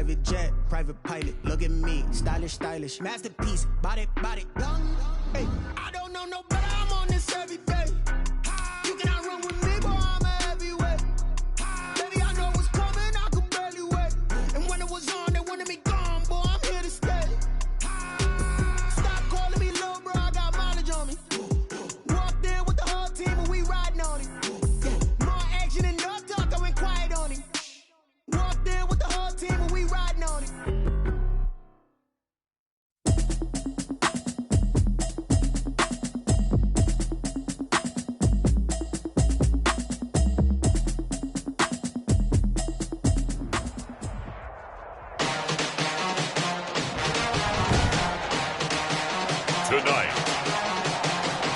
private jet, private pilot. Look at me, stylish, stylish, masterpiece. Body, body, hey, I don't know no better. I'm on this every day. You cannot run with me, boy. I'm a heavyweight. Baby, I know what's coming. I could barely wait. And when it was on, they wanted me gone, boy. I'm here to stay. Stop calling me little bro. I got mileage on me. Walked in with the whole team and we riding on it. More action and no talk. I went quiet on it. Walked in with the whole team and we riding on it. Tonight,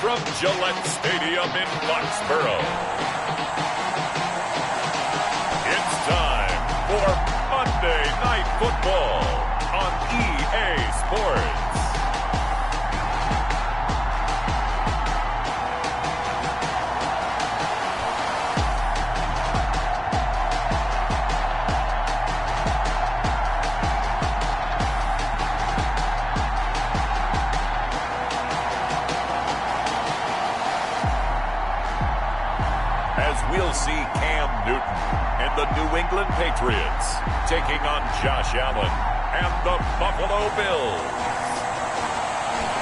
from Gillette Stadium in Foxborough, it's time for Monday Night Football on EA Sports. We'll see Cam Newton and the New England Patriots taking on Josh Allen and the Buffalo Bills.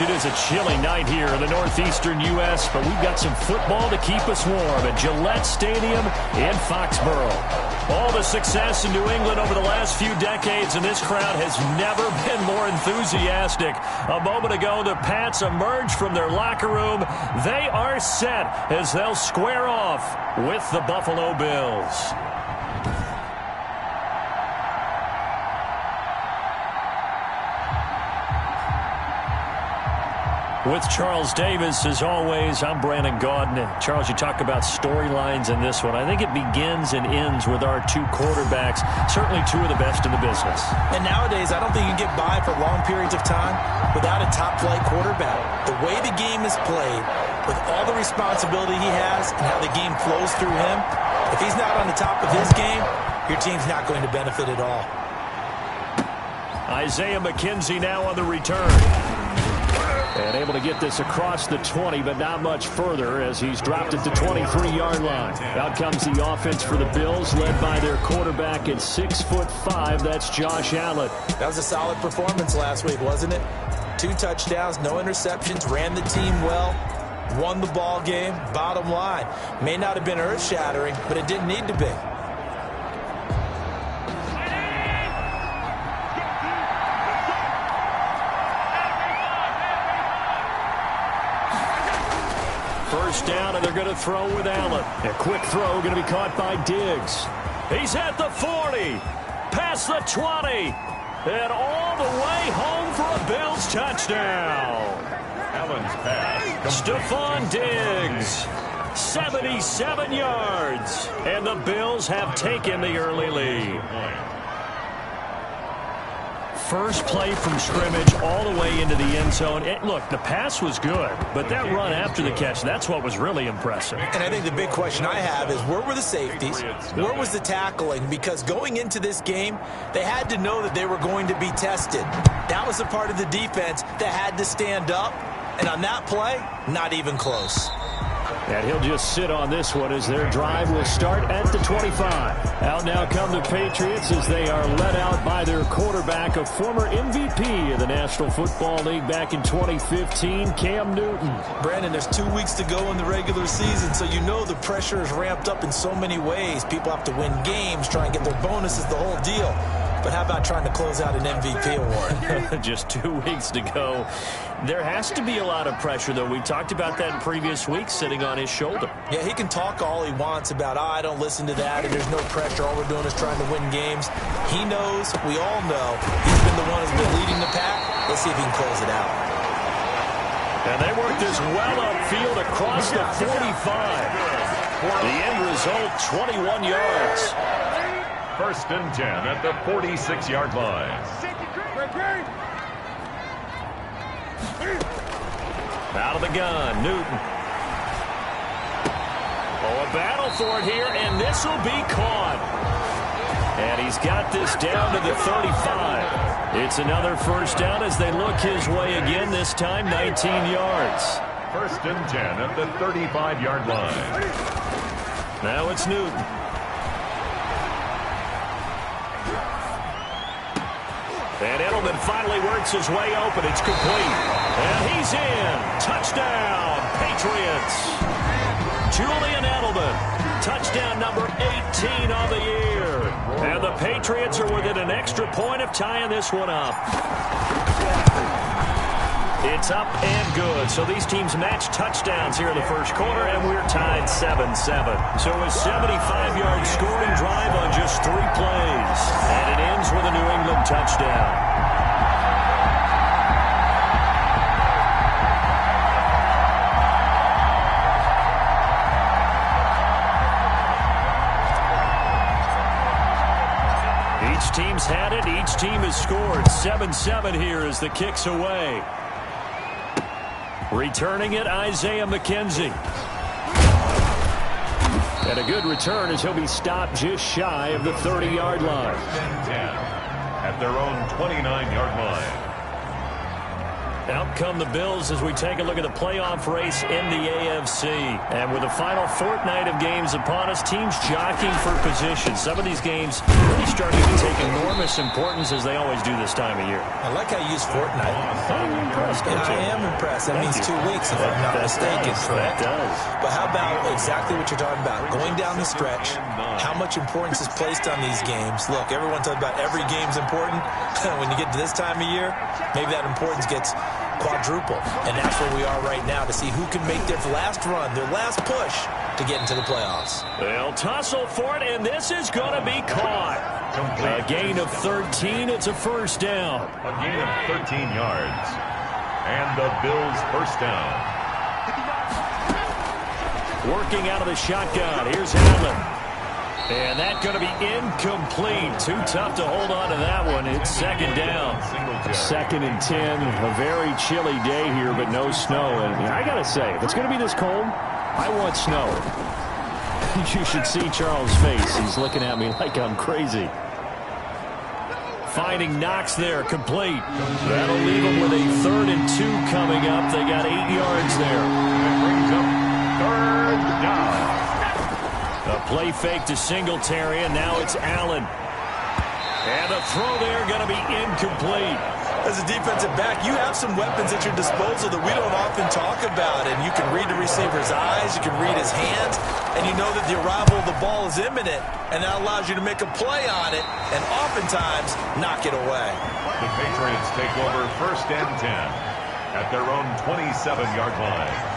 It is a chilly night here in the northeastern U.S., but we've got some football to keep us warm at Gillette Stadium in Foxborough. All the success in New England over the last few decades, and this crowd has never been more enthusiastic. A moment ago, the Pats emerged from their locker room. They are set as they'll square off with the Buffalo Bills. With Charles Davis, as always, I'm Brandon Gaudin. Charles, you talk about storylines in this one. I think it begins and ends with our two quarterbacks, certainly two of the best in the business. And nowadays, I don't think you can get by for long periods of time without a top-flight quarterback. The way the game is played, with all the responsibility he has and how the game flows through him, if he's not on the top of his game, your team's not going to benefit at all. Isaiah McKenzie now on the return. And able to get this across the 20, but not much further as he's dropped at the 23-yard line. Out comes the offense for the Bills, led by their quarterback at 6'5". That's Josh Allen. That was a solid performance last week, wasn't it? 2 touchdowns, no interceptions, ran the team well, won the ball game. Bottom line, may not have been earth-shattering, but it didn't need to be. First down, and they're going to throw with Allen. A quick throw going to be caught by Diggs. He's at the 40, past the 20, and all the way home for a Bills touchdown. Allen's pass. Stephon Diggs, 77 yards, and the Bills have taken the early lead. First play from scrimmage all the way into the end zone. Look, the pass was good, but that run after the catch, that's what was really impressive. And I think the big question I have is, where were the safeties? Where was the tackling? Because going into this game, they had to know that they were going to be tested. That was a part of the defense that had to stand up. And on that play, not even close. And he'll just sit on this one as their drive will start at the 25. Out now come the Patriots as they are led out by their quarterback, a former MVP of the National Football League back in 2015, Cam Newton. Brandon, there's 2 weeks to go in the regular season, so you know the pressure is ramped up in so many ways. People have to win games, try and get their bonuses, the whole deal. But how about trying to close out an MVP award? Just 2 weeks to go. There has to be a lot of pressure, though. We talked about that in previous weeks, sitting on his shoulder. Yeah, he can talk all he wants about, I don't listen to that, and there's no pressure. All we're doing is trying to win games. He knows, we all know, he's been the one who's been leading the pack. Let's see if he can close it out. And they work this well upfield across the 45. The end result, 21 yards. First and 10 at the 46-yard line. Out of the gun, Newton. Oh, a battle for it here, and this will be caught. And he's got this down to the 35. It's another first down as they look his way again, this time 19 yards. 1st and 10 at the 35-yard line. Now it's Newton. And Edelman finally works his way open. It's complete. And he's in. Touchdown, Patriots. Julian Edelman. Touchdown number 18 on the year. And the Patriots are within an extra point of tying this one up. It's up and good. So these teams match touchdowns here in the first quarter, and we're tied 7-7. So a 75-yard scoring drive on just 3 plays. And it ends with a New England touchdown. Each team's had it. Each team has scored. 7-7 here as the kick's away. Returning it, Isaiah McKenzie. And a good return as he'll be stopped just shy of the 30-yard line. 10 at their own 29-yard line. Out come the Bills as we take a look at the playoff race in the AFC. And with the final fortnight of games upon us, teams jockeying for position. Some of these games really starting to take enormous importance as they always do this time of year. I like how you use fortnight. I'm impressed. I am impressed. That means 2 weeks, if I'm not mistaken. That does. But how about exactly what you're talking about? Going down the stretch, how much importance is placed on these games. Look, everyone talks about every game's important. When you get to this time of year, maybe that importance gets quadruple. And that's where we are right now to see who can make their last run, their last push to get into the playoffs. They'll tussle for it, and this is going to be caught. A gain of 13. It's a first down. A gain of 13 yards. And the Bills first down. Working out of the shotgun. Here's Allen. And that's going to be incomplete. Too tough to hold on to that one. It's second down. 2nd and 10. A very chilly day here, but no snow. And I got to say, if it's going to be this cold, I want snow. You should see Charles' face. He's looking at me like I'm crazy. Finding Knox there, complete. That'll leave them with a 3rd and 2 coming up. They got 8 yards there. That brings up 3rd down. A play fake to Singletary, and now it's Allen. And the throw there going to be incomplete. As a defensive back, you have some weapons at your disposal that we don't often talk about. And you can read the receiver's eyes, you can read his hands, and you know that the arrival of the ball is imminent. And that allows you to make a play on it and oftentimes knock it away. The Patriots take over 1st and 10 at their own 27-yard line.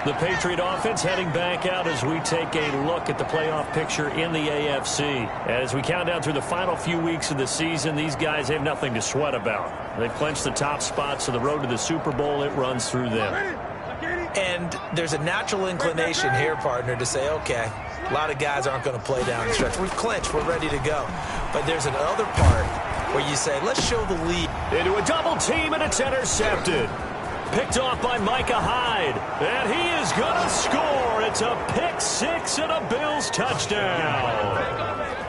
The Patriot offense heading back out as we take a look at the playoff picture in the AFC. As we count down through the final few weeks of the season, these guys have nothing to sweat about. They've clinched the top spot, so the road to the Super Bowl, it runs through them. And there's a natural inclination here, partner, to say, okay, a lot of guys aren't going to play down the stretch. We've clinched. We're ready to go. But there's another part where you say, let's show the lead. Into a double team, and it's intercepted. Picked off by Micah Hyde. And he is going to score. It's a pick-6 and a Bills touchdown.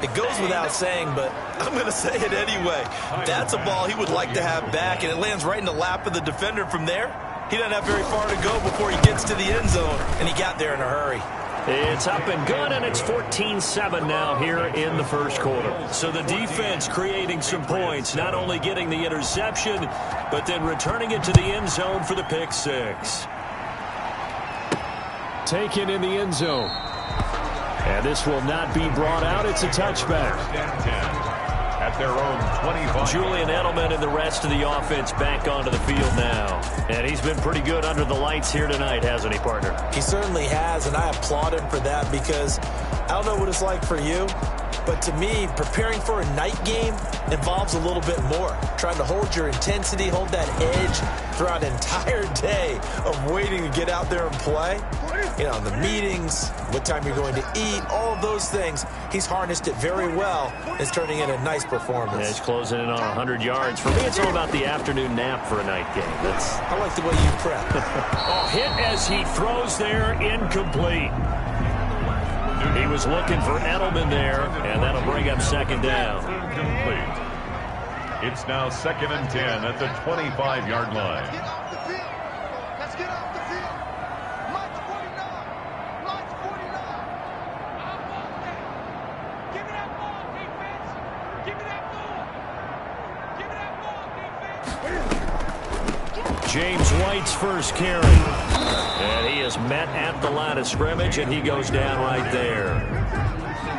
It goes without saying, but I'm going to say it anyway. That's a ball he would like to have back, and it lands right in the lap of the defender from there. He doesn't have very far to go before he gets to the end zone, and he got there in a hurry. It's up and good, and it's 14-7 now here in the first quarter. So the defense creating some points, not only getting the interception, but then returning it to the end zone for the pick-6. Taken in the end zone. And this will not be brought out. It's a touchback. 10 at their own 25. Julian Edelman and the rest of the offense back onto the field now. And he's been pretty good under the lights here tonight, hasn't he, partner? He certainly has, and I applaud him for that because I don't know what it's like for you, but to me, preparing for a night game involves a little bit more. Trying to hold your intensity, hold that edge throughout an entire day of waiting to get out there and play. You know, the meetings, what time you're going to eat, all of those things. He's harnessed it very well. It's turning in a nice performance. Yeah, he's closing in on 100 yards. For me, it's all about the afternoon nap for a night game. I like the way you prep. Oh, hit as he throws there, incomplete. He was looking for Edelman there, and that'll bring up second down. Complete. It's now 2nd and 10 at the 25-yard line. Get off the field. Let's get off the field. March 49. March 49. Give me that ball, defense. Give me that ball. Give me that ball, defense. James White's first carry. And he is met at the line of scrimmage, and he goes down right there.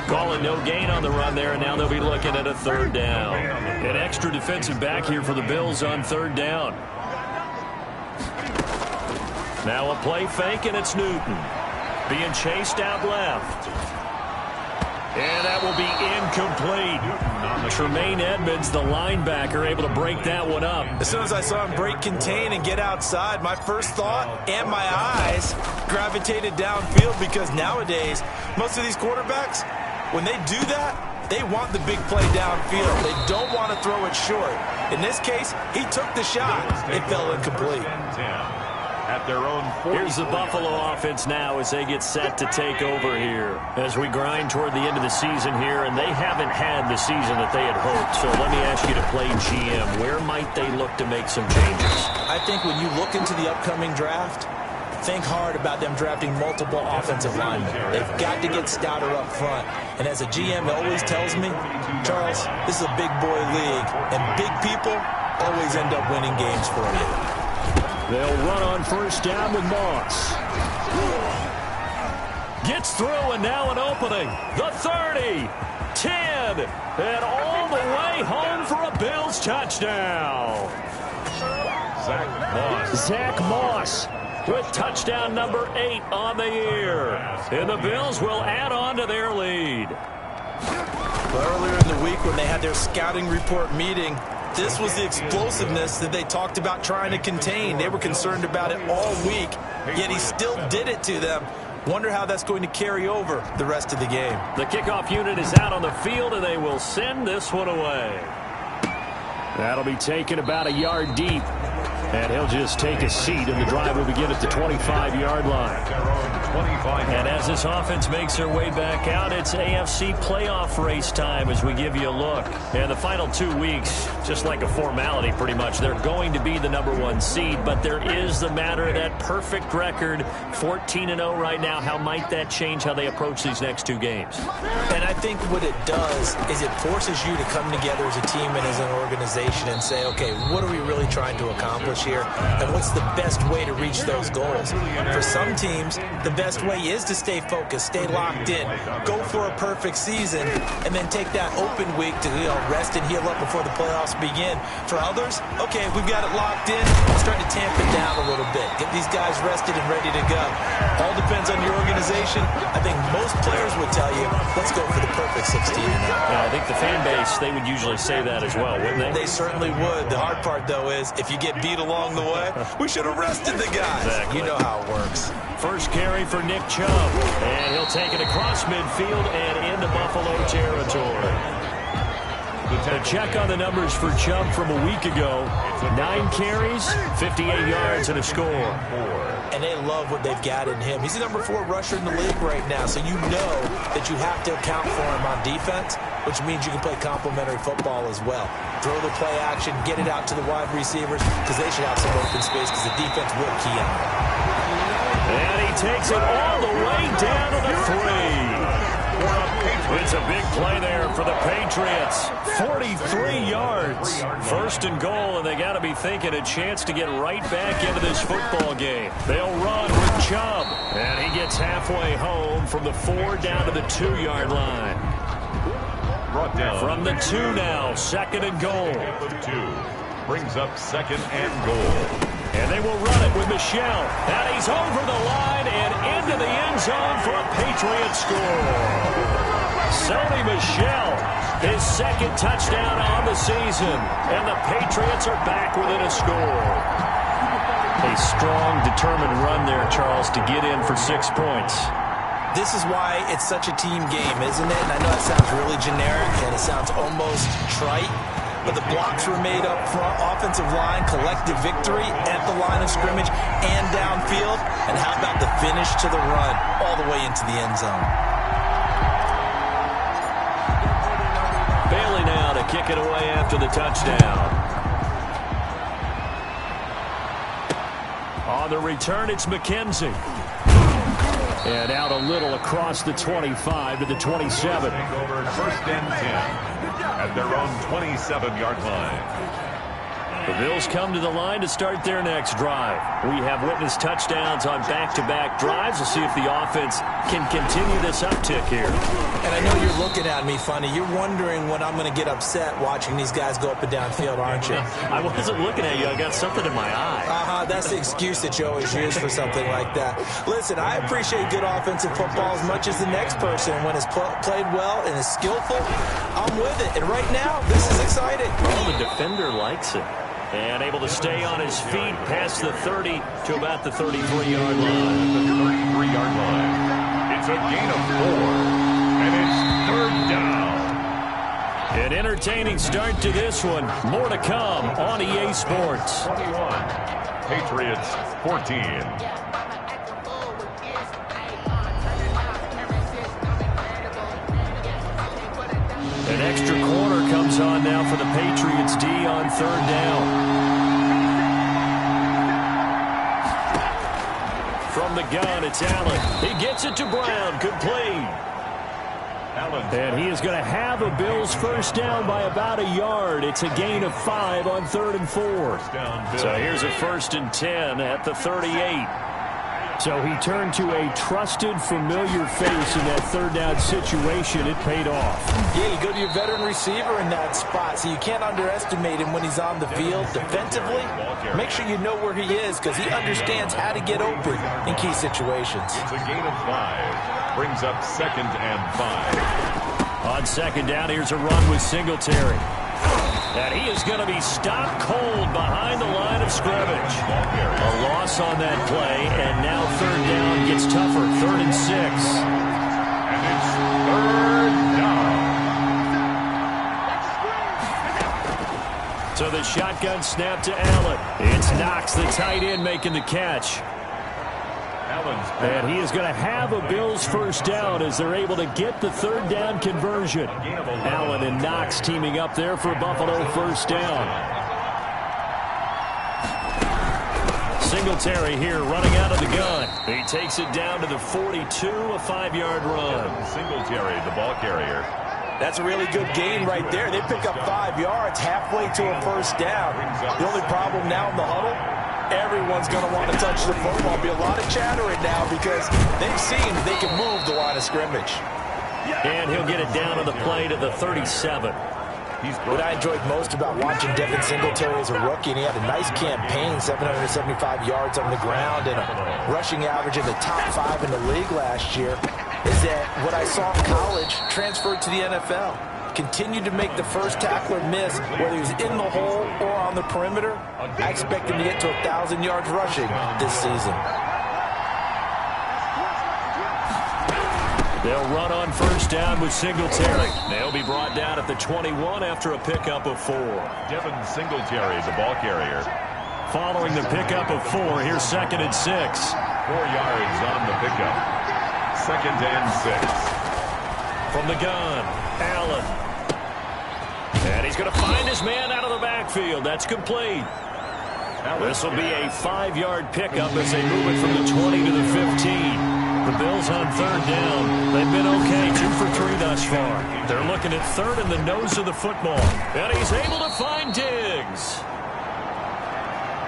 Calling no gain on the run there, and now they'll be looking at a third down. An extra defensive back here for the Bills on third down. Now a play fake, and it's Newton. Being chased out left. And that will be incomplete. Tremaine Edmonds, the linebacker, able to break that one up. As soon as I saw him break contain and get outside, my first thought and my eyes gravitated downfield, because nowadays, most of these quarterbacks, when they do that, they want the big play downfield. They don't want to throw it short. In this case, he took the shot. It fell incomplete. At their own 40. Here's the Buffalo offense now as they get set to take over here. As we grind toward the end of the season here, and they haven't had the season that they had hoped. So let me ask you to play GM. Where might they look to make some changes? I think when you look into the upcoming draft, think hard about them drafting multiple offensive linemen. They've got to get stouter up front. And as a GM always tells me, Charles, this is a big boy league, and big people always end up winning games for you. They'll run on first down with Moss. Gets through, and now an opening. The 30, 10, and all the way home for a Bills touchdown. Zach Moss with touchdown number 8 on the year. And the Bills will add on to their lead. Earlier in the week when they had their scouting report meeting, this was the explosiveness that they talked about trying to contain. They were concerned about it all week, yet he still did it to them. Wonder how that's going to carry over the rest of the game. The kickoff unit is out on the field, and they will send this one away. That'll be taken about a yard deep. And he'll just take a seat, and the drive will begin at the 25-yard line. And as this offense makes their way back out, it's AFC playoff race time as we give you a look. And the final 2 weeks, just like a formality pretty much, they're going to be the #1 seed, but there is the matter of that perfect record, 14-0 right now. How might that change how they approach these next 2 games? And I think what it does is it forces you to come together as a team and as an organization and say, okay, what are we really trying to accomplish here, and what's the best way to reach those goals? For some teams, the best way is to stay focused, stay locked in, go for a perfect season, and then take that open week to rest and heal up before the playoffs begin. For others, okay, we've got it locked in, let's start to tamp it down a little bit, get these guys rested and ready to go. All depends on your organization. I think most players would tell you, let's go for the perfect 16-0. Yeah, I think the fan base, they would usually say that as well, wouldn't they? They certainly would. The hard part, though, is if you get beat along the way, we should have rested the guys. Exactly. You know how it works. First carry for Nick Chubb, and he'll take it across midfield and into Buffalo territory. A check on the numbers for Chubb from a week ago. 9 carries, 58 yards, and a score. And they love what they've got in him. He's the #4 rusher in the league right now, so you know that you have to account for him on defense, which means you can play complementary football as well. Throw the play action, get it out to the wide receivers, because they should have some open space, because the defense will key on it. And he takes it all the way down to the 3. It's a big play there for the Patriots. 43 yards. First and goal, and they got to be thinking a chance to get right back into this football game. They'll run with Chubb, and he gets halfway home from the 4 down to the 2-yard line. Brought down From the 2 now, 2nd and goal. the 2. Brings up 2nd and goal. And they will run it with Michel. And he's over the line and into the end zone for a Patriot score. Sony Michel, his 2nd touchdown on the season. And the Patriots are back within a score. A strong, determined run there, Charles, to get in for 6 points. This is why it's such a team game, isn't it? And I know that sounds really generic and it sounds almost trite, but the blocks were made up front, offensive line, collective victory at the line of scrimmage and downfield. And how about the finish to the run all the way into the end zone? kick it away after the touchdown. On the return, it's McKenzie. And out a little across the 25 to the 27. Over first and 10 at their own 27-yard line. The Bills come to the line to start their next drive. We have witnessed touchdowns on back-to-back drives. We'll see if the offense can continue this uptick here. And I know you're looking at me funny. You're wondering when I'm going to get upset watching these guys go up and down field, aren't you? I wasn't looking at you. I got something in my eye. That's the excuse that you always use for something like that. Listen, I appreciate good offensive football as much as the next person. When it's played well and is skillful, I'm with it. And right now, this is exciting. Well, the defender likes it. And able to stay on his feet past the 30 to about the 33-yard line. The 33-yard line. It's a gain of 4. And it's third down. An entertaining start to this one. More to come on EA Sports. 21. Patriots 14. An extra corner comes on now for the Patriots D on third down. From the gun, it's Allen. He gets it to Brown. Complete. And he is going to have a Bills first down by about a yard. It's a gain of 5 on 3rd and 4. So here's a 1st and 10 at the 38. So he turned to a trusted, familiar face in that third down situation. It paid off. Yeah, you go to your veteran receiver in that spot, so you can't underestimate him when he's on the field defensively. Make sure you know where he is because he understands how to get open in key situations. It's a gain of 5. Brings up 2nd and 5. On 2nd down, here's a run with Singletary. And he is going to be stopped cold behind the line of scrimmage. A loss on that play, and now 3rd down gets tougher. 3rd and 6. And it's 3rd down. So the shotgun snap to Allen. It's Knox, the tight end, making the catch. And he is going to have a Bills first down as they're able to get the 3rd down conversion. Allen and Knox teaming up there for a Buffalo first down. Singletary here running out of the gun. He takes it down to the 42, a 5-yard run. Singletary, the ball carrier. That's a really good gain right there. They pick up 5 yards halfway to a first down. The only problem now in the huddle, everyone's going to want to touch the football. Be a lot of chattering now because they've seen they can move the line of scrimmage. And he'll get it down on the play to the 37. What I enjoyed most about watching Devin Singletary as a rookie, and he had a nice campaign, 775 yards on the ground and a rushing average in the top 5 in the league last year, is that what I saw in college transferred to the NFL. Continued to make the first tackler miss, whether he was in the hole or on the perimeter. I expect him to get to 1,000 yards rushing this season. They'll run on first down with Singletary. They'll be brought down at the 21 after a pickup of 4. Devin Singletary, the ball carrier. Following the pickup of 4, here's 2nd and 6. 4 yards on the pickup. 2nd and 6. From the gun, Allen. And he's going to find his man out of the backfield. That's complete. This will be a 5-yard pickup as they move it from the 20 to the 15. The Bills on 3rd down. They've been okay, 2 for 3 thus far. They're looking at 3rd in the nose of the football. And he's able to find Diggs.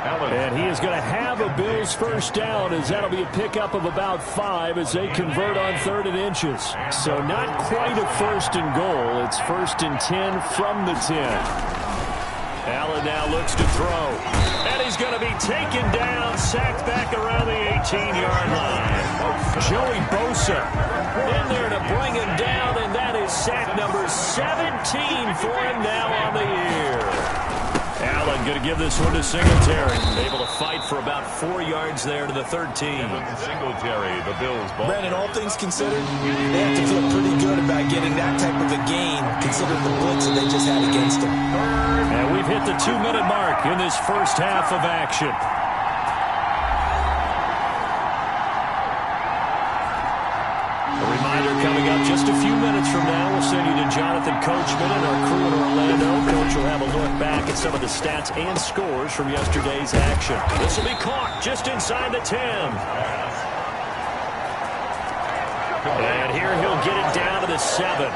And he is going to have a Bills first down as that'll be a pickup of about 5 as they convert on 3rd and inches. So not quite a 1st and goal. It's 1st and 10 from the 10. Allen now looks to throw. And he's going to be taken down, sacked back around the 18-yard line. Joey Bosa in there to bring him down, and that is sack number 17 for him now on the year. Allen going to give this one to Singletary. Able to fight for about 4 yards there to the 13. Singletary, the Bills ball. Brandon, all things considered, they have to feel pretty good about getting that type of a gain, considering the blitz that they just had against them. And we've hit the 2-minute mark in this first half of action. Coming up just a few minutes from now, we'll send you to Jonathan Coachman and our crew in Orlando at some of the stats and scores from yesterday's action. This will be caught just inside the 10. And here he'll get it down to the 7.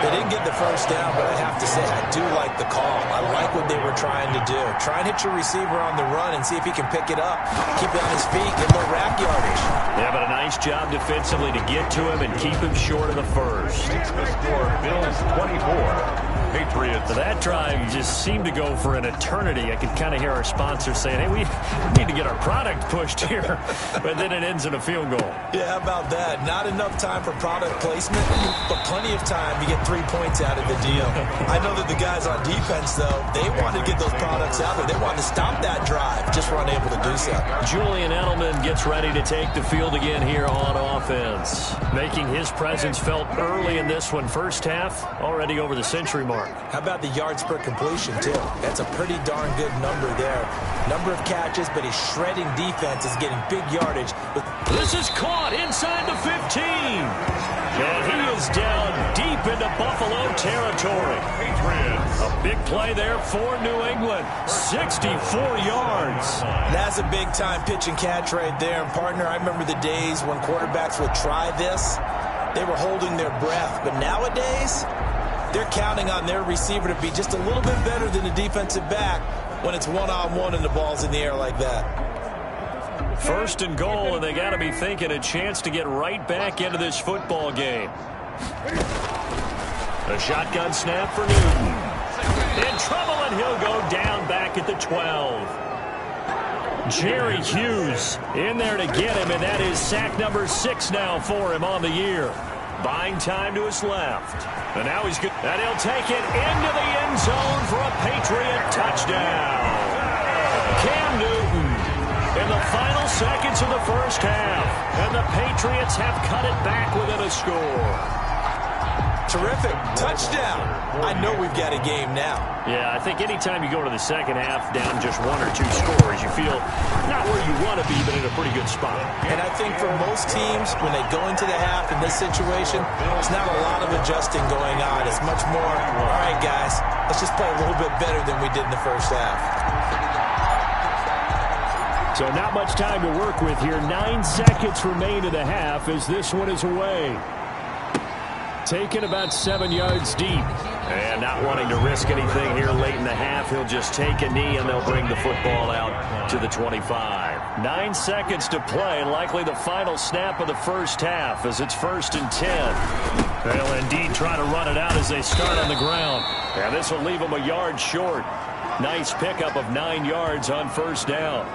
They didn't get the first down, but I have to say, I do like the call. I like what they were trying to do. Try and hit your receiver on the run and see if he can pick it up. Keep it on his feet, get more rack yardage. Yeah, but a nice job defensively to get to him and keep him short of the first. The score, Bills 24. Patriots. That drive just seemed to go for an eternity. I could kind of hear our sponsor saying, hey, we need to get our product pushed here. But then it ends in a field goal. Yeah, how about that? Not enough time for product placement, but plenty of time to get 3 points out of the deal. I know that the guys on defense, though, they wanted to get those products out there. They wanted to stop that drive, just weren't able to do so. Julian Edelman gets ready to take the field again here on offense, making his presence felt early in this one. First half, already over the century mark. How about the yards per completion, too? That's a pretty darn good number there. Number of catches, but his shredding defense is getting big yardage. This is caught inside the 15. And he is down deep into Buffalo territory. Patriots. A big play there for New England. 64 yards. That's a big-time pitch and catch right there. And, partner, I remember the days when quarterbacks would try this. They were holding their breath. But nowadays, they're counting on their receiver to be just a little bit better than the defensive back when it's one-on-one and the ball's in the air like that. First and goal, and they got to be thinking a chance to get right back into this football game. A shotgun snap for Newton. In trouble, and he'll go down back at the 12. Jerry Hughes in there to get him, and that is sack number 6 now for him on the year. Buying time to his left. And now he's good. And he'll take it into the end zone for a Patriot touchdown. Cam Newton in the final seconds of the first half. And the Patriots have cut it back within a score. Terrific. Touchdown. I know we've got a game now. Yeah, I think anytime you go to the second half down just 1 or 2 scores, you feel not where you want to be, but in a pretty good spot. And I think for most teams, when they go into the half in this situation, there's not a lot of adjusting going on. It's much more, all right, guys, let's just play a little bit better than we did in the first half. So not much time to work with here. 9 seconds remain in the half as this one is away. Taken about 7 yards deep. And not wanting to risk anything here late in the half, he'll just take a knee and they'll bring the football out to the 25. 9 seconds to play, likely the final snap of the first half as it's 1st and 10. They'll indeed try to run it out as they start on the ground. And this will leave them a yard short. Nice pickup of 9 yards on first down.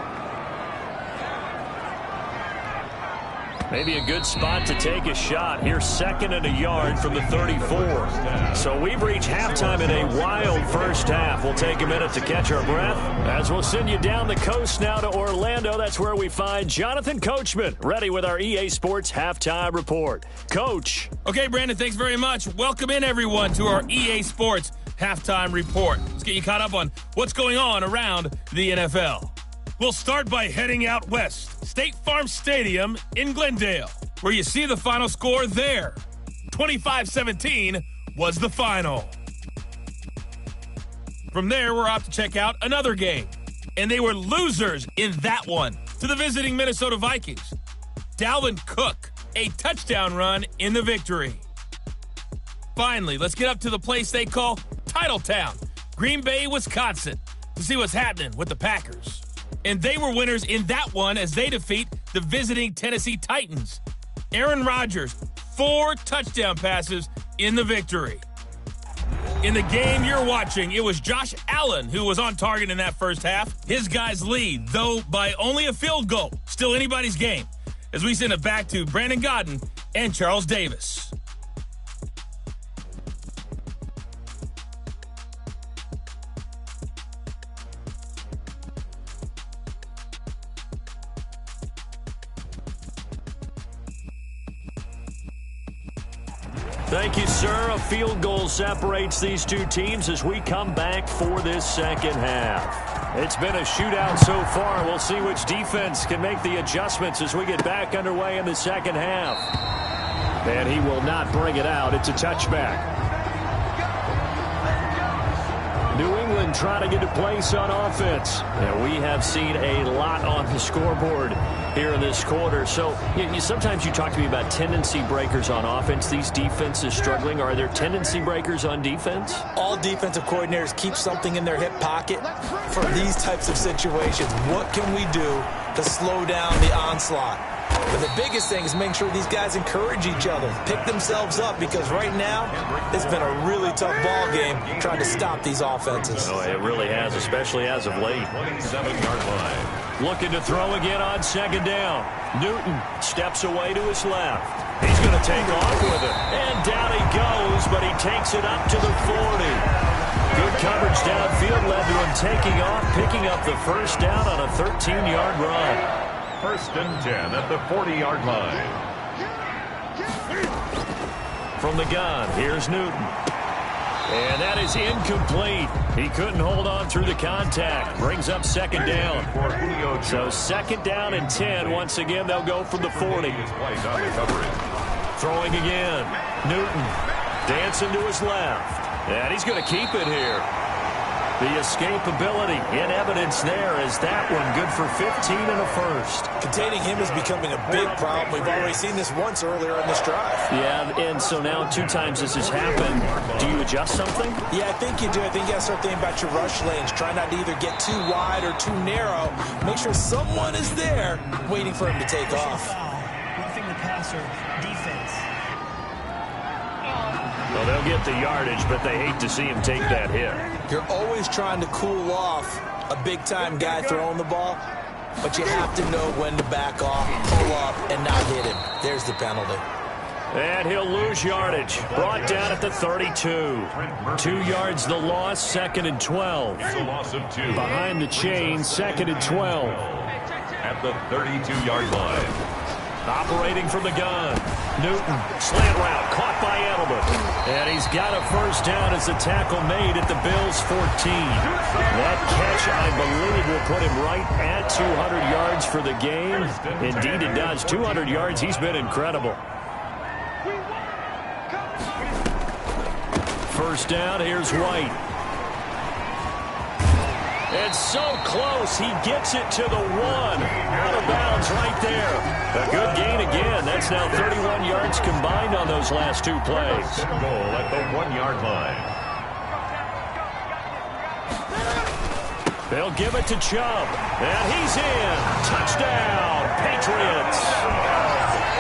Maybe a good spot to take a shot. Here, 2nd and a yard from the 34. So we've reached halftime in a wild first half. We'll take a minute to catch our breath as we'll send you down the coast now to Orlando. That's where we find Jonathan Coachman, ready with our EA Sports Halftime Report. Coach. Okay, Brandon, thanks very much. Welcome in, everyone, to our EA Sports Halftime Report. Let's get you caught up on what's going on around the NFL. We'll start by heading out west. State Farm Stadium in Glendale, where you see the final score there. 25-17 was the final. From there, we're off to check out another game. And they were losers in that one to the visiting Minnesota Vikings. Dalvin Cook, a touchdown run in the victory. Finally, let's get up to the place they call Titletown, Green Bay, Wisconsin, to see what's happening with the Packers. And they were winners in that one as they defeat the visiting Tennessee Titans. Aaron Rodgers, 4 touchdown passes in the victory. In the game you're watching, it was Josh Allen who was on target in that first half. His guys lead, though by only a field goal. Still anybody's game. As we send it back to Brandon Godden and Charles Davis. Thank you, sir. A field goal separates these two teams as we come back for this second half. It's been a shootout so far. We'll see which defense can make the adjustments as we get back underway in the second half. And he will not bring it out. It's a touchback. New England trying to get a place on offense. And we have seen a lot on the scoreboard here in this quarter. So sometimes you talk to me about tendency breakers on offense. These defenses struggling. Are there tendency breakers on defense? All defensive coordinators keep something in their hip pocket for these types of situations. What can we do to slow down the onslaught? But the biggest thing is making sure these guys encourage each other, pick themselves up, because right now it's been a really tough ball game trying to stop these offenses. Oh, it really has, especially as of late. 27-yard line. Looking to throw again on second down. Newton steps away to his left. He's going to take off with it. And down he goes, but he takes it up to the 40. Good coverage downfield led to him taking off, picking up the first down on a 13-yard run. First and 10 at the 40-yard line. From the gun, here's Newton. And that is incomplete. He couldn't hold on through the contact. Brings up second down. So second down and 10. Once again, they'll go from the 40. Throwing again. Newton dancing to his left. And he's going to keep it here. The escapability in evidence there as that one good for 15 and a first. Containing him is becoming a big problem. We've already seen this once earlier in this drive. Yeah, and so now 2 times this has happened. Do you adjust something? Yeah, I think you do. I think you got to start thinking about your rush lanes. Try not to either get too wide or too narrow. Make sure someone is there waiting for him to take off. Roughing the passer, defense. Well, they'll get the yardage, but they hate to see him take that hit. You're always trying to cool off a big-time guy throwing the ball, but you have to know when to back off, pull up, and not hit him. There's the penalty. And he'll lose yardage. Brought down at the 32. 2 yards the loss, second and 12. It's a loss of 2. Behind the chain, second and 12. At the 32-yard line. Operating from the gun. Newton, slant route, caught by Edelman. And he's got a first down as the tackle made at the Bills' 14. That catch, I believe, will put him right at 200 yards for the game. Indeed, it does. 200 yards, he's been incredible. First down, here's White. And so close, he gets it to the 1. Out of bounds right there. A good gain again. That's now 31 yards combined on those last 2 plays. Goal at the 1-yard line. They'll give it to Chubb. And he's in. Touchdown, Patriots.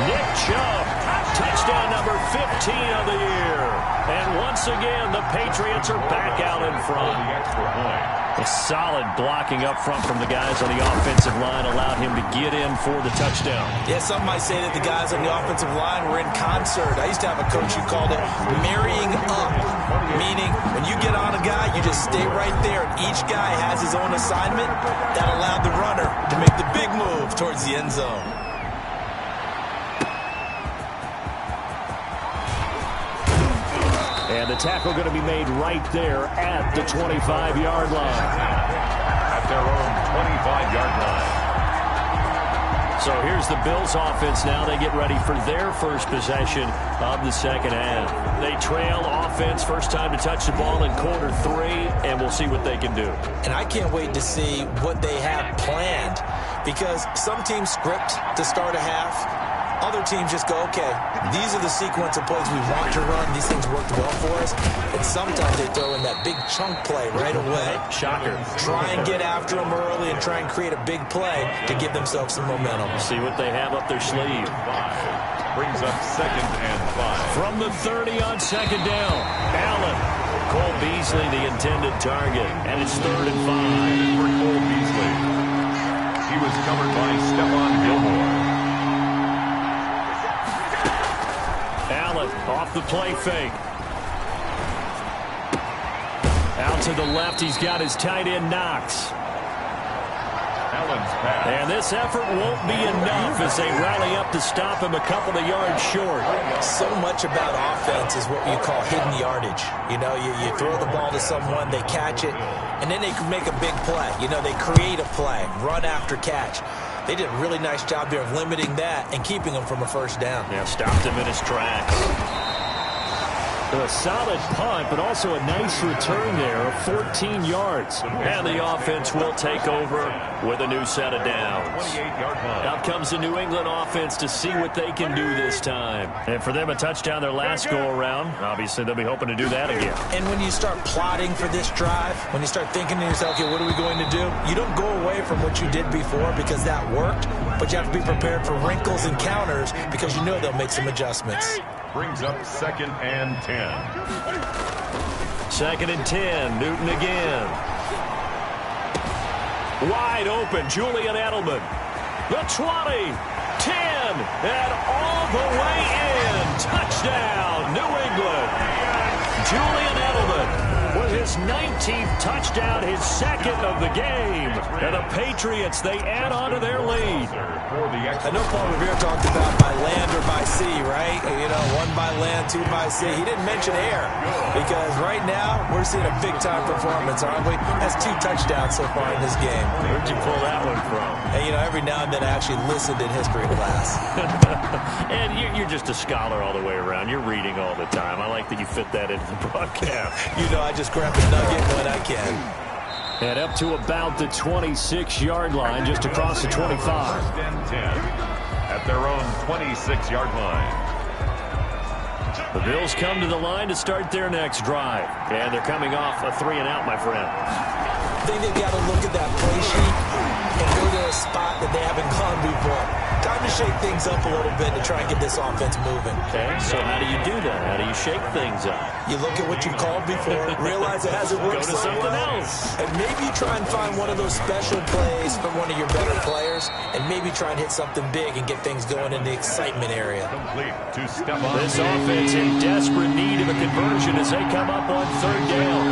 Nick Chubb, touchdown number 15 of the year. And once again, the Patriots are back out in front. The extra point. A solid blocking up front from the guys on the offensive line allowed him to get in for the touchdown. Yeah, some might say that the guys on the offensive line were in concert. I used to have a coach who called it marrying up, meaning when you get on a guy, you just stay right there, and each guy has his own assignment. That allowed the runner to make the big move towards the end zone. And the tackle going to be made right there at the 25-yard line. At their own 25-yard line. So here's the Bills offense now. They get ready for their first possession of the second half. They trail offense, first time to touch the ball in quarter 3, and we'll see what they can do. And I can't wait to see what they have planned, because some teams script to start a half. Other teams just go, okay, these are the sequence of plays we want to run. These things worked well for us. And sometimes they throw in that big chunk play right away. Shocker. Try and get after them early and try and create a big play to give themselves some momentum. See what they have up their sleeve. Brings up second and 5. From the 30 on second down, Allen. Cole Beasley, the intended target. And it's third and 5. For Cole Beasley. He was covered by Stephon Gilmore. Allen off the play fake. Out to the left, he's got his tight end Knox. Allen's pass. And this effort won't be enough as they rally up to stop him a couple of yards short. So much about offense is what you call hidden yardage. You know, you throw the ball to someone, they catch it, and then they can make a big play. You know, they create a play, run after catch. They did a really nice job there of limiting that and keeping him from a first down. Yeah, stopped him in his tracks. A solid punt, but also a nice return there of 14 yards. And the offense will take over with a new set of downs. Out comes the New England offense to see what they can do this time. And for them, a touchdown their last go-around. Obviously, they'll be hoping to do that again. And when you start plotting for this drive, when you start thinking to yourself, okay, what are we going to do? You don't go away from what you did before because that worked, but you have to be prepared for wrinkles and counters because you know they'll make some adjustments. Brings up 2nd and 10. 2nd and 10. Newton again. Wide open. Julian Edelman. The 20. 10. And all the way in. Touchdown. New England. Julian Edelman with his 19th touchdown, his 2nd of the game. And the Patriots, they add on to their lead. I know Paul Revere talked about by land or by sea, right? You know, 1 by land, 2 by sea. He didn't mention air because right now we're seeing a big-time performance, aren't we? Has 2 touchdowns so far in this game. Where'd you pull that one from? And, you know, every now and then I actually listened in history class. And you're just a scholar all the way around. You're reading all the time. I like that you fit that into the broadcast. You know, I just grab a nugget when I can. And up to about the 26-yard line, just across the 25. 1st and 10 at their own 26-yard line. The Bills come to the line to start their next drive. And they're coming off a 3-and-out, my friend. I think they've got to look at that play sheet and go to a spot that they haven't gone before. Time to shake things up a little bit to try and get this offense moving. Okay, so how do you do that? How do you shake things up? You look at what you called before, realize it hasn't worked Go to something else. and maybe try and find one of those special plays from one of your better players, and maybe try and hit something big and get things going in the excitement area. Complete to Stephon. This offense in desperate need of a conversion as they come up on 3rd down.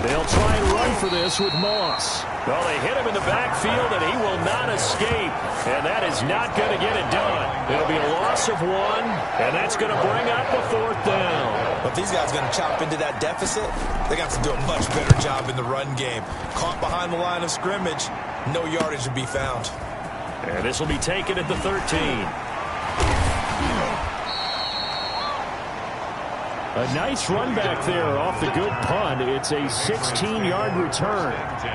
They'll try and run for this with Moss. Well, they hit him in the backfield, and he will not escape. And that is not going to get it done. It'll be a loss of 1, and that's going to bring up a 4th down. But if these guys are going to chop into that deficit, they got to do a much better job in the run game. Caught behind the line of scrimmage, no yardage to be found. And this will be taken at the 13. A nice run back there off the good punt. It's a 16-yard return.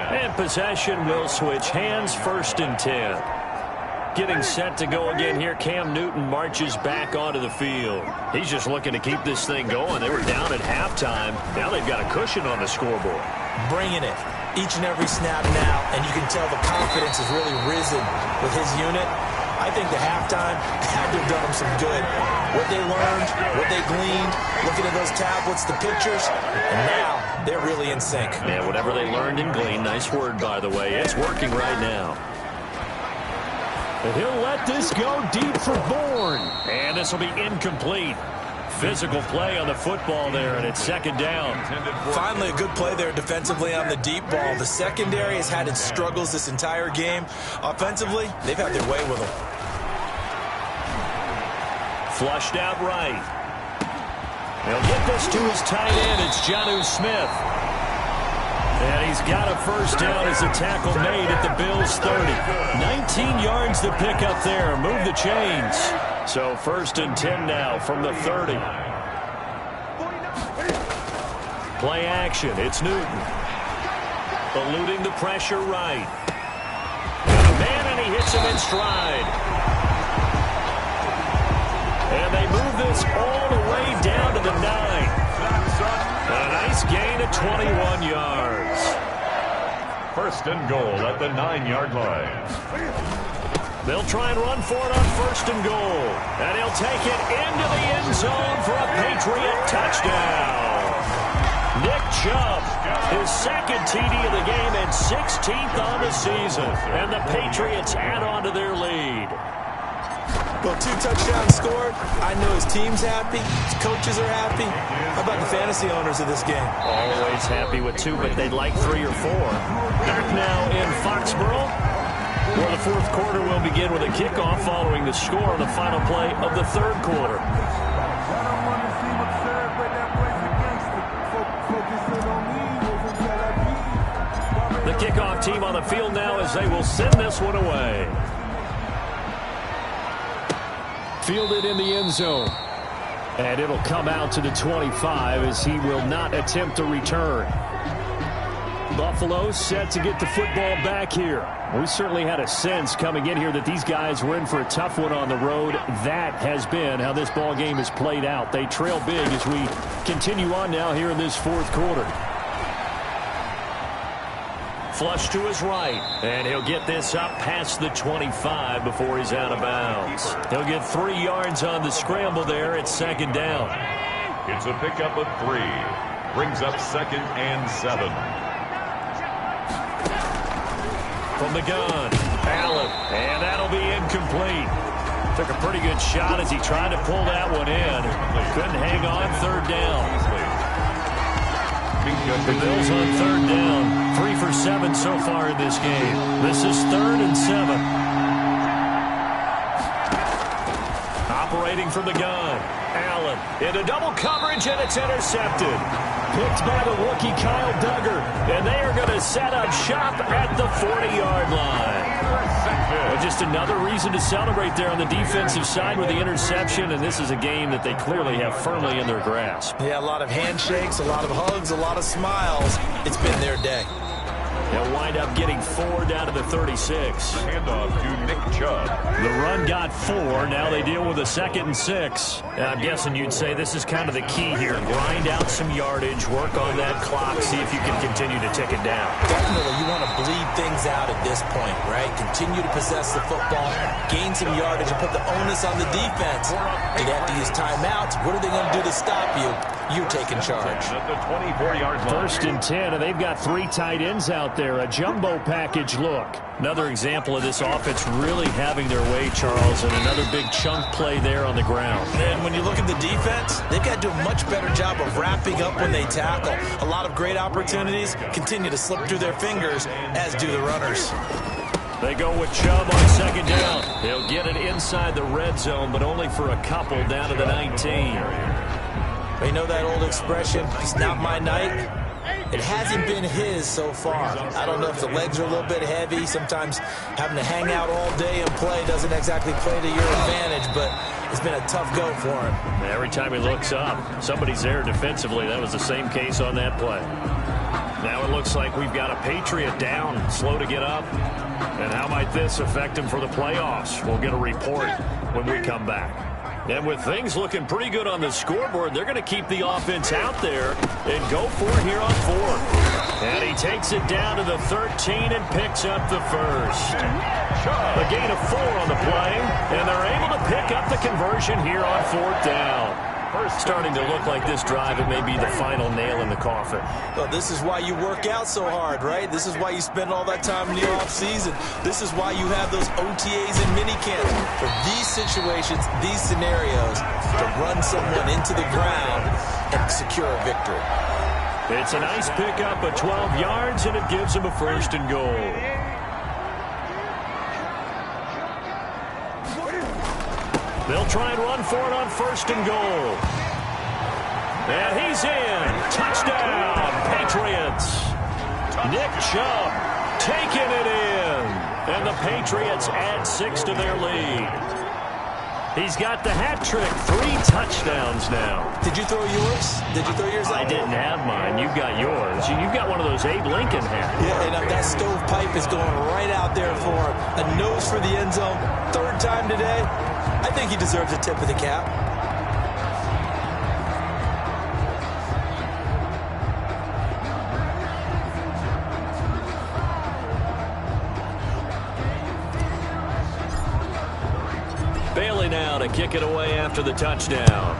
And possession will switch hands, 1st and 10. Getting set to go again here. Cam Newton marches back onto the field. He's just looking to keep this thing going. They were down at halftime. Now they've got a cushion on the scoreboard. Bringing it each and every snap now, and you can tell the confidence has really risen with his unit. I think the halftime had to have done them some good. What they learned, what they gleaned, looking at those tablets, the pictures, and now they're really in sync. Yeah, whatever they learned and gleaned, nice word, by the way, it's working right now. And he'll let this go deep for Bourne. And this will be incomplete. Physical play on the football there, and it's 2nd down. Finally, a good play there defensively on the deep ball. The secondary has had its struggles this entire game. Offensively, they've had their way with them. Flushed out right. They'll get this to his tight end. It's Jonnu Smith. And he's got a 1st down as a tackle made at the Bills' 30. 19 yards to pick up there. Move the chains. So 1st and 10 now from the 30. Play action. It's Newton. Eluding the pressure right. Man, and he hits him in stride. And they move this all the way down to the 9. A nice gain of 21 yards. 1st and goal at the 9-yard line. They'll try and run for it on 1st and goal. And he'll take it into the end zone for a Patriot touchdown. Nick Chubb, his 2nd TD of the game and 16th on the season. And the Patriots add on to their lead. Well, 2 touchdowns scored. I know his team's happy. His coaches are happy. How about the fantasy owners of this game? Always happy with 2, but they'd like 3 or 4. Back now in Foxborough, where the 4th quarter will begin with a kickoff following the score on the final play of the 3rd quarter. The kickoff team on the field now as they will send this one away. Fielded in the end zone. And it'll come out to the 25 as he will not attempt a return. Buffalo set to get the football back here. We certainly had a sense coming in here that these guys were in for a tough one on the road. That has been how this ball game has played out. They trail big as we continue on now here in this fourth quarter. Flush to his right, and he'll get this up past the 25 before he's out of bounds. He'll get 3 yards on the scramble there at second down. It's a pickup of 3. Brings up 2nd and 7. From the gun, Allen, and that'll be incomplete. Took a pretty good shot as he tried to pull that one in. Couldn't hang on, 3rd down. The Bills on 3rd down. 3 for 7 so far in this game. This is 3rd and 7. Operating from the gun. Allen into double coverage, and it's intercepted. Picked by the rookie Kyle Duggar. And they are going to set up shop at the 40-yard line. Well, just another reason to celebrate there on the defensive side with the interception, and this is a game that they clearly have firmly in their grasp. Yeah, a lot of handshakes, a lot of hugs, a lot of smiles. It's been their day. They'll wind up getting 4 down to the 36. Handoff to Nick Chubb. The run got 4. Now they deal with a 2nd and 6. I'm guessing you'd say this is kind of the key here. Grind out some yardage, work on that clock, see if you can continue to tick it down. Definitely, you want to bleed things out at this point, right? Continue to possess the football, gain some yardage, and put the onus on the defense. Do they have to use timeouts? What are they going to do to stop you? You taking charge. At the 24-yard line. 1st and 10, and they've got 3 tight ends out there. A jumbo package look. Another example of this offense really having their way, Charles, and another big chunk play there on the ground. And when you look at the defense, they've got to do a much better job of wrapping up when they tackle. A lot of great opportunities continue to slip through their fingers, as do the runners. They go with Chubb on 2nd down. He'll get it inside the red zone, but only for a couple down to the 19. You know that old expression, it's not my night? It hasn't been his so far. I don't know if the legs are a little bit heavy. Sometimes having to hang out all day and play doesn't exactly play to your advantage, but it's been a tough go for him. Every time he looks up, somebody's there defensively. That was the same case on that play. Now it looks like we've got a Patriot down, slow to get up. And how might this affect him for the playoffs? We'll get a report when we come back. And with things looking pretty good on the scoreboard, they're going to keep the offense out there and go for it here on 4th. And he takes it down to the 13 and picks up the 1st. A gain of 4 on the play, and they're able to pick up the conversion here on 4th down. Starting to look like this drive, it may be the final nail in the coffin. Well, this is why you work out so hard, right? This is why you spend all that time in the offseason. This is why you have those OTAs and minicamps. For these situations, these scenarios, to run someone into the ground and secure a victory. It's a nice pickup of 12 yards, and it gives him a 1st and goal. They'll try and run for it on 1st and goal. And he's in. Touchdown, Patriots. Nick Chubb taking it in. And the Patriots add 6 to their lead. He's got the hat trick, 3 touchdowns now. Did you throw yours? Did you throw yours out? I didn't have mine. You've got yours. You've got one of those Abe Lincoln hats. Yeah, and that stovepipe is going right out there for him. A nose for the end zone. 3rd time today. I think he deserves a tip of the cap. Bailey now to kick it away after the touchdown.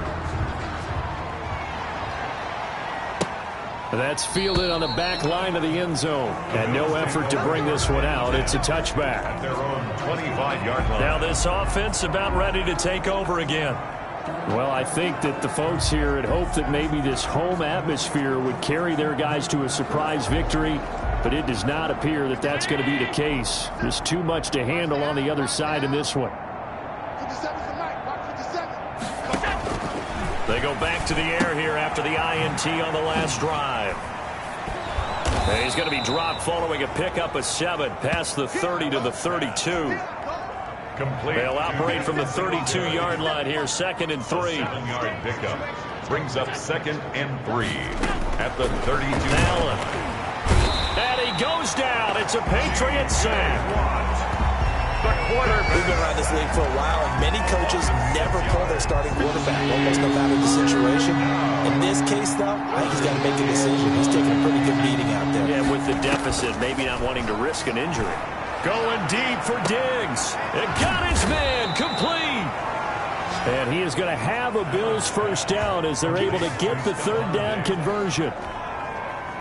That's fielded on the back line of the end zone. And no effort to bring this one out. It's a touchback. At their own 25-yard line. Now this offense about ready to take over again. Well, I think that the folks here had hoped that maybe this home atmosphere would carry their guys to a surprise victory, but it does not appear that that's going to be the case. There's too much to handle on the other side in this one. 57's the mic. Watch 57. They go back to the air here after the INT on the last drive. And he's going to be dropped following a pickup of 7 past the 30 to the 32. They'll operate from the 32-yard line here, 2nd and 3. 7-yard pickup brings up 2nd and 3 at the 32. Allen. And he goes down. It's a Patriots sack. The quarterback. We've been around this league for a while, and many coaches never pull their starting quarterback, almost no matter the situation. In this case, though, I think he's got to make a decision. He's taking a pretty good beating out there. Yeah, with the deficit, maybe not wanting to risk an injury. Going deep for Diggs. It got his man complete. And he is going to have a Bills first down as they're able to get the 3rd down conversion.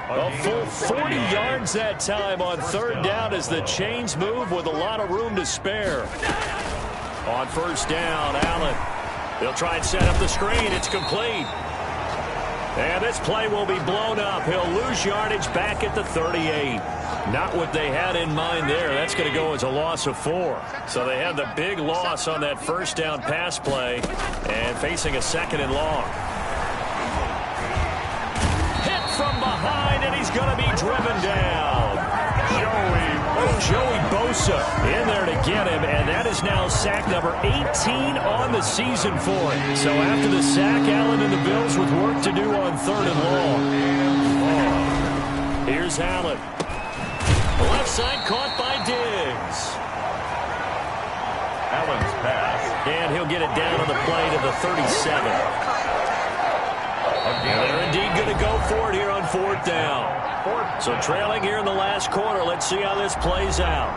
A full 40 yards that time on 3rd down as the chains move with a lot of room to spare. On 1st down, Allen. They'll try and set up the screen. It's complete. And this play will be blown up. He'll lose yardage back at the 38. Not what they had in mind there. That's going to go as a loss of 4. So they had the big loss on that 1st down pass play and facing a 2nd and long. Hit from behind, and he's going to be driven down. Joey Bosa in there to get him, and that is now sack number 18 on the season for him. So after the sack, Allen and the Bills with work to do on 3rd and long. Here's Allen. Left side caught by Diggs. Allen's pass. And he'll get it down on the play to the 37. And they're indeed going to go for it here on 4th down. So trailing here in the last quarter. Let's see how this plays out.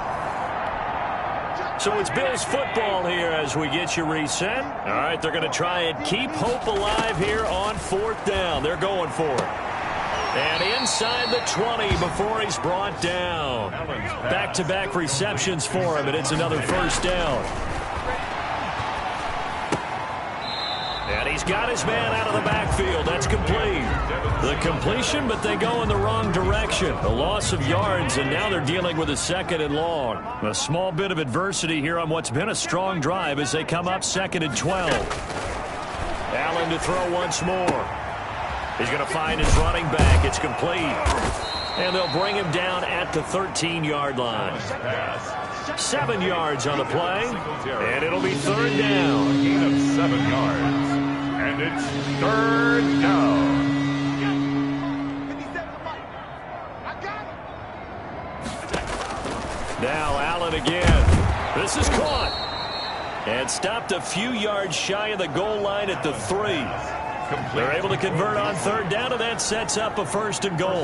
So it's Bills football here as we get you reset. All right, they're going to try and keep hope alive here on 4th down. They're going for it. And inside the 20 before he's brought down. Back-to-back receptions for him, and it's another 1st down. And he's got his man out of the backfield. That's complete. The completion, but they go in the wrong direction. A loss of yards, and now they're dealing with a 2nd and long. A small bit of adversity here on what's been a strong drive as they come up 2nd and 12. Allen to throw once more. He's going to find his running back. It's complete. And they'll bring him down at the 13-yard line. 7 yards on the play. And it'll be 3rd down. A gain of 7 yards. And it's 3rd down. Now Allen again. This is caught. And stopped a few yards shy of the goal line at the 3. They're able to convert on 3rd down, and that sets up a 1st and goal.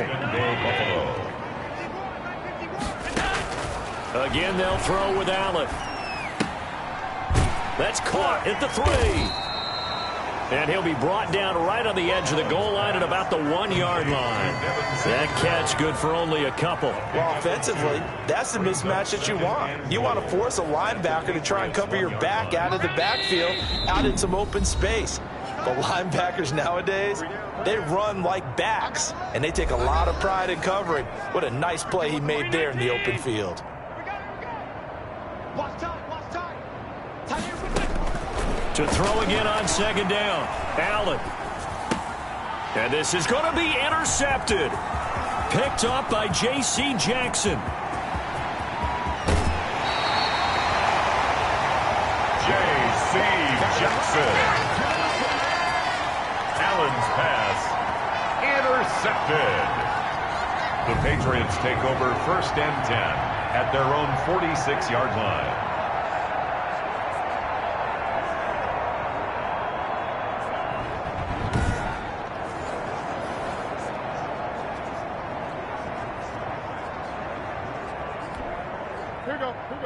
Again, they'll throw with Allen. That's caught at the 3. And he'll be brought down right on the edge of the goal line at about the 1-yard line. That catch good for only a couple. Well, offensively, that's the mismatch that you want. You want to force a linebacker to try and cover your back out of the backfield, out in some open space. The linebackers nowadays, they run like backs, and they take a lot of pride in covering. What a nice play he made there in the open field. To throw again on 2nd down, Allen. And this is going to be intercepted. Picked up by J.C. Jackson. J.C. Jackson. Allen's pass intercepted. The Patriots take over 1st and 10 at their own 46-yard line.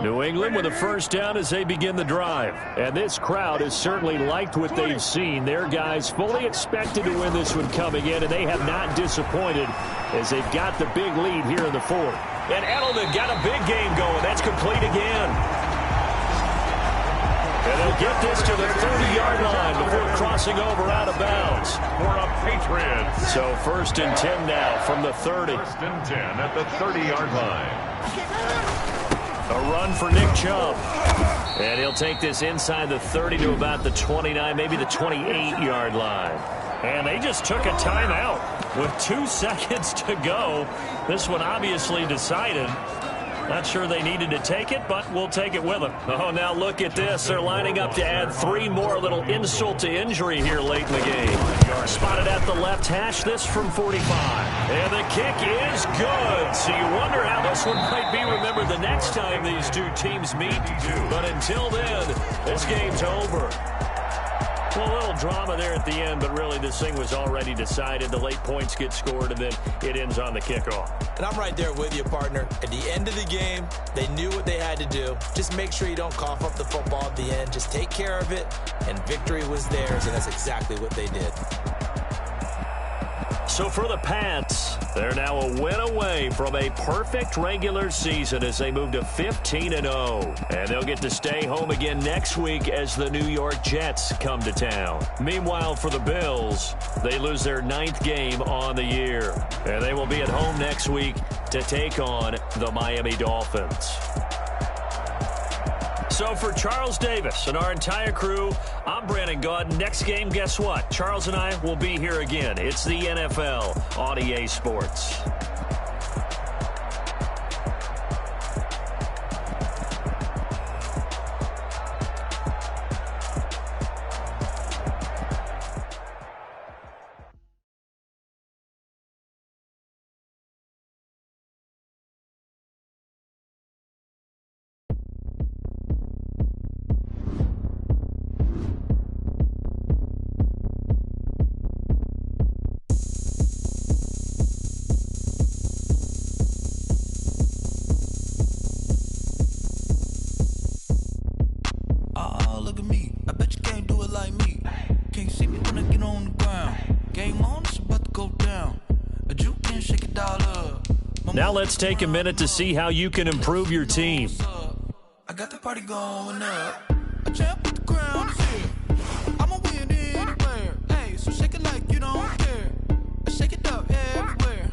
New England with a 1st down as they begin the drive. And this crowd has certainly liked what they've seen. Their guys fully expected to win this one coming in, and they have not disappointed as they've got the big lead here in the 4th. And Edelman got a big game going. That's complete again. And they'll get this to the 30-yard line before crossing over out of bounds. For a Patriots. So 1st and 10 now from the 30. 1st and 10 at the 30-yard line. A run for Nick Chubb. And he'll take this inside the 30 to about the 29, maybe the 28-yard line. And they just took a timeout with 2 seconds to go. This one obviously decided. Not sure they needed to take it, but we'll take it with them. Oh, now look at this. They're lining up to add 3 more. Little insult to injury here late in the game. Spotted at the left hash, this from 45. And the kick is good. So you wonder how this one might be remembered the next time these two teams meet. But until then, this game's over. Well, a little drama there at the end, but really this thing was already decided. The late points get scored, and then it ends on the kickoff. And I'm right there with you, partner. At the end of the game, they knew what they had to do. Just make sure you don't cough up the football at the end. Just take care of it, and victory was theirs, and that's exactly what they did. So for the Pats, they're now a win away from a perfect regular season as they move to 15-0. And they'll get to stay home again next week as the New York Jets come to town. Meanwhile, for the Bills, they lose their 9th game on the year. And they will be at home next week to take on the Miami Dolphins. So for Charles Davis and our entire crew, I'm Brandon Gaudin. Next game, guess what? Charles and I will be here again. It's the NFL on EA Sports. Now let's take a minute to see how you can improve your team. I got the party going up. A champ with the crown is here. I'ma win anywhere. Hey, so shake it like you don't care. I shake it up everywhere.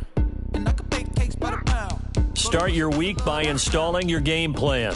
And I can bake cakes by the pound. Start your week by installing your game plan.